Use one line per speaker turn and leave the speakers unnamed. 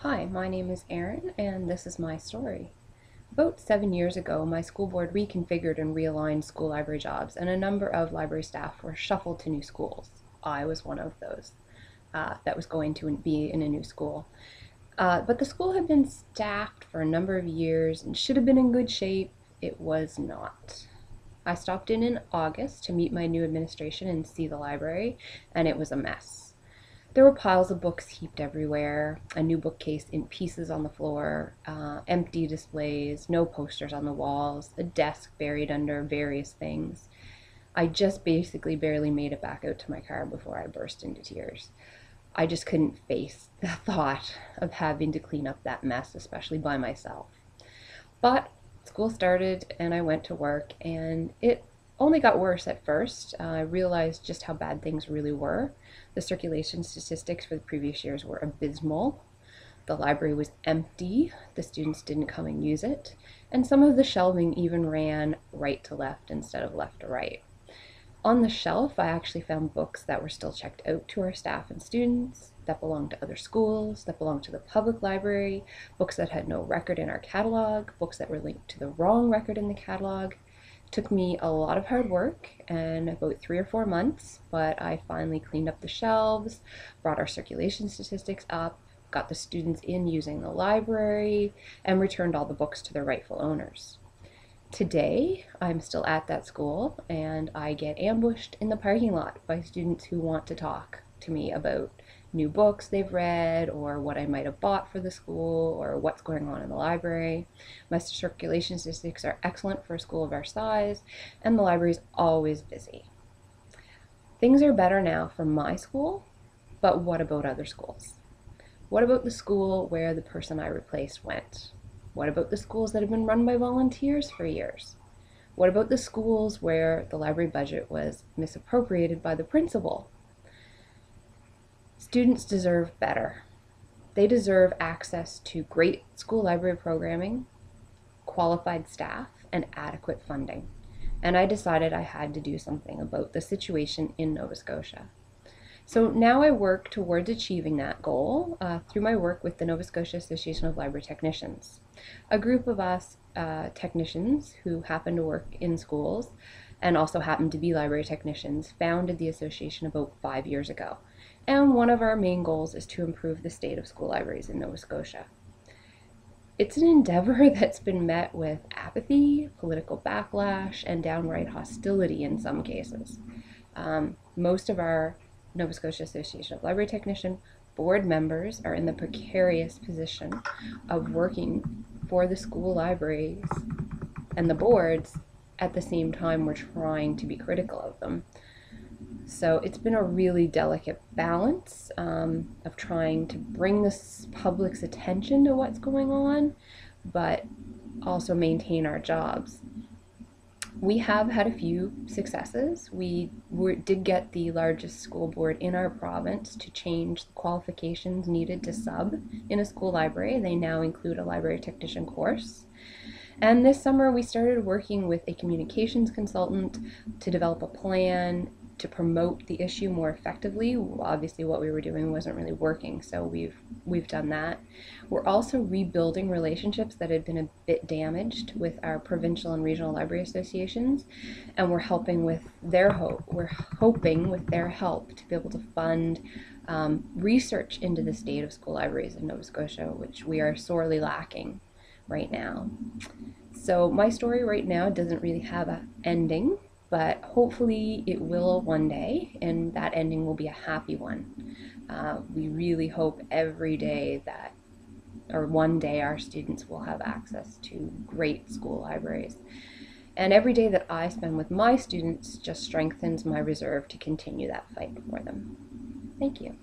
Hi, my name is Erin, and this is my story. About 7 years ago, my school board reconfigured and realigned school library jobs, and a number of library staff were shuffled to new schools. I was one of those that was going to be in a new school. But the school had been staffed for a number of years and should have been in good shape. It was not. I stopped in August to meet my new administration and see the library, and it was a mess. There were piles of books heaped everywhere, a new bookcase in pieces on the floor, empty displays, no posters on the walls, a desk buried under various things. I just basically barely made it back out to my car before I burst into tears. I just couldn't face the thought of having to clean up that mess, especially by myself. But school started and I went to work, and it only got worse at first. I realized just how bad things really were. The circulation statistics for the previous years were abysmal. The library was empty, the students didn't come and use it, and some of the shelving even ran right to left instead of left to right. On the shelf, I actually found books that were still checked out to our staff and students, that belonged to other schools, that belonged to the public library, books that had no record in our catalog, books that were linked to the wrong record in the catalog. It took me a lot of hard work and about 3 or 4 months, but I finally cleaned up the shelves, brought our circulation statistics up, got the students in using the library, and returned all the books to their rightful owners. Today, I'm still at that school, and I get ambushed in the parking lot by students who want to talk to me about new books they've read, or what I might have bought for the school, or what's going on in the library. My circulation statistics are excellent for a school of our size, and the library is always busy. Things are better now for my school, but what about other schools? What about the school where the person I replaced went? What about the schools that have been run by volunteers for years? What about the schools where the library budget was misappropriated by the principal? Students deserve better. They deserve access to great school library programming, qualified staff, and adequate funding. And I decided I had to do something about the situation in Nova Scotia. So now I work towards achieving that goal through my work with the Nova Scotia Association of Library Technicians. A group of us technicians who happen to work in schools and also happen to be library technicians founded the association about 5 years ago. And one of our main goals is to improve the state of school libraries in Nova Scotia. It's an endeavor that's been met with apathy, political backlash, and downright hostility in some cases. Most of our Nova Scotia Association of Library Technician board members are in the precarious position of working for the school libraries and the boards at the same time we're trying to be critical of them. So it's been a really delicate balance of trying to bring this public's attention to what's going on, but also maintain our jobs. We have had a few successes. We did get the largest school board in our province to change the qualifications needed to sub in a school library. They now include a library technician course. And this summer we started working with a communications consultant to develop a plan to promote the issue more effectively. Obviously what we were doing wasn't really working, so we've done that. We're also rebuilding relationships that had been a bit damaged with our provincial and regional library associations, and we're hoping with their help to be able to fund research into the state of school libraries in Nova Scotia, which we are sorely lacking right now. So my story right now doesn't really have an ending, but hopefully it will one day, and that ending will be a happy one. We really hope every day that, or one day, our students will have access to great school libraries. And every day that I spend with my students just strengthens my resolve to continue that fight for them. Thank you.